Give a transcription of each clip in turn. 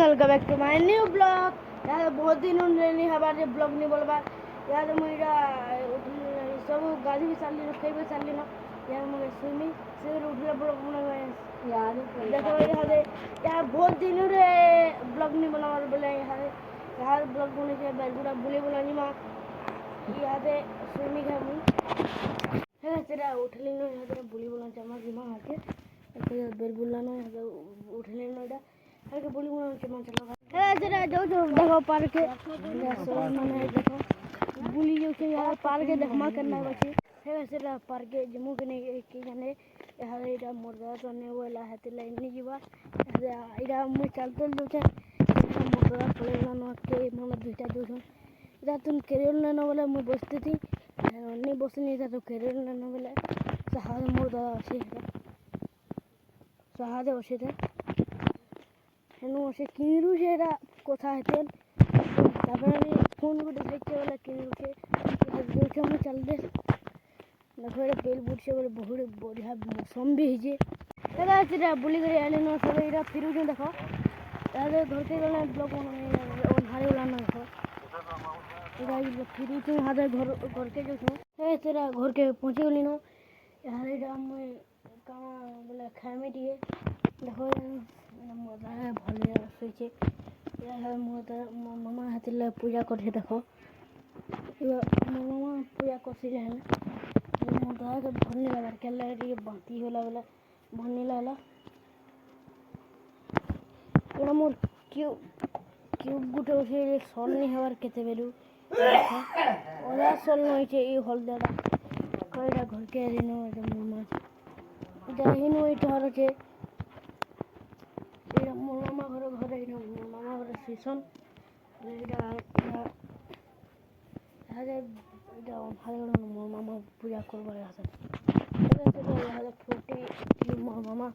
Welcome back to my new blog. यार बहुत दिन नहीं हमारे ब्लॉग नहीं बोलबा। यार मुझे सब गाड़ी भी चल ली कई भी चल ली यार मुझे स्विमिंग से उठले ब्लॉग बना यार देखो यार बहुत दिन रे ब्लॉग नहीं बनावा बोले यार ब्लॉग बने के बेलगुड़ा बुले बुलानी मां यार स्विमिंग है मुझे तेरा उठली न यार बुली बुला चमा की मां आके बेलगुड़ा न उठले न एटा आके बुली बुला चमा चलो जरा जो देखो पार्क माने देखो बुली जो के यार पार्क देखमा करना बचे है सेरा पार्क जमु के नहीं के जाने यार एटा मुर्गा तने वाला हते लाइन नहीं जीवा एटा मु चलते जो मुर्गा पड़ेगा न के मन दुटा जो एटा तुम केरियर न बोले मु बसती थी नहीं बसनी था तो केरियर न बोले सहारे मुर्गा আছে सहारे আছে हेनु से किरू जेरा कोथा हेतन तापरे फोन को देखाइते वाला किरू के देखो हम चल दे नखरे बेल बुट से बोले बहुत बढ़िया मौसम भी है एरा तेरा बुली करे आले न सब एरा फिरू जो देखो ताले घर के गले ब्लॉग on हारे वाला न देखो एरा ये फिरू तो हादे घर के जो ए तेरा घर के पहुंचे गली न यार एरा मैं का बोले खामे दिए देखो मजा है भले सोचे यार मामा हाथिले पूजा करे देखो मामा पूजा करसी है मजा के भले लगा के लगे बाती होला वाला भनी लाला एड़ा मोर क्यूब गुटे से सल नहीं हवार केते बेलु ओला सल नहीं छे ई हलदाडा कइरा घर के रिनो मामा जाहिनो ई ठहर छे मामा घर मामा घर सीसन मामा पूजा कर फुटी मामा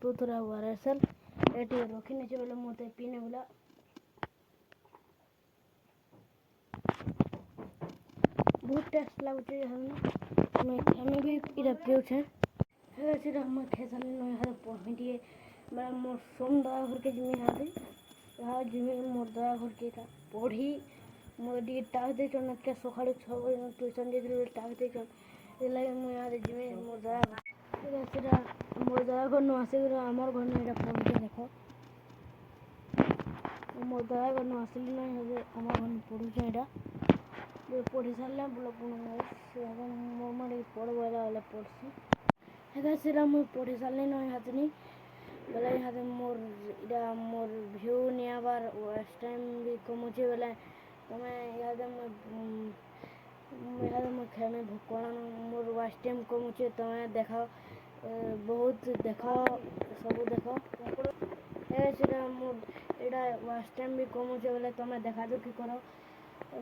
पुतरा हुआ सल एटी रखी नहीं बोले मत पीने बोला बहुत टेस्ट लगुचे हमें भी इधर प्रिय है हम खेसाली न पहुँच दिए मैं मोर सोम दया घर के जिम्मे हादे यहाँ जिम्मे मोर दया घर के था पढ़ी मोर डी टाक दे चन के सकाळे 6 बजे ट्यूशन जे टाक दे चन एला मु यहाँ जिम्मे मोर दया मोर दया घर न आसे हमर घर न एटा पहुँचे देखो मोर दया घर न आसली न हबे हमर घर पढ़ुचे एटा पढ़ी सारले ब्लॉग बना मोर मारे पढ़वाला वाला पढ़सी हेगा सेरा मु पढ़ी सारले न हातनी बोले यहाँ मोर इटा मोर व्यू निया बार वाच टाइम भी कमुचे बोले तुम्हें यहाँ मैं खेमे भुकवाना मोर वाच टाइम कमुचे तुम्हें देखा बहुत देखा सब देखो सेटा मोर इटा वाच टाइम भी कमुचे बोले तुम्हें देखा दो कि करो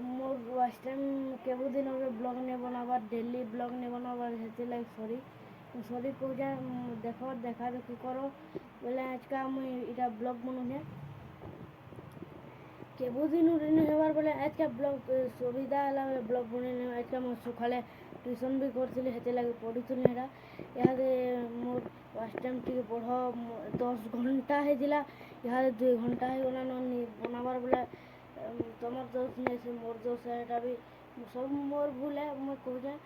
मोर वाच टाइम केबो दिन ब्लॉग नहीं बनाबार डेली ब्लॉग नहीं बनाबार हेती लाइक सॉरी को जा देखो देखा देखी करो बोले आज का मुई इटा ब्लॉग बनुने केबो दिन नहीं हबार बोले आज का ब्लॉग सुविधा हला ब्लॉग बने आज का मैं सकाले ट्यूशन भी करथिले हेते लागे पढुथिले एरा याद मोर वाच टाइम टिके पढ़ 10 घंटा हे दिला याद 2 घंटा हे गला न बनाबार बोले तमर दोस्त नहीं से मोर दोस्त है एटा भी सब मोर भूल है मैं कहूँ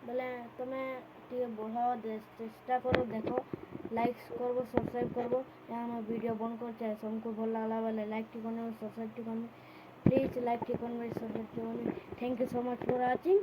बोले तुम्हें टे बढ़ावा चेष्टा करो देखो लाइक करबो सब्सक्राइब करबो यहाँ मैं वीडियो बंद कर चाहे सबको भल लगा बोले लाइक टी करने सब्सक्राइब टी करने प्लीज लाइक टी करने सब्सक्राइब टी करने thank you so much for watching.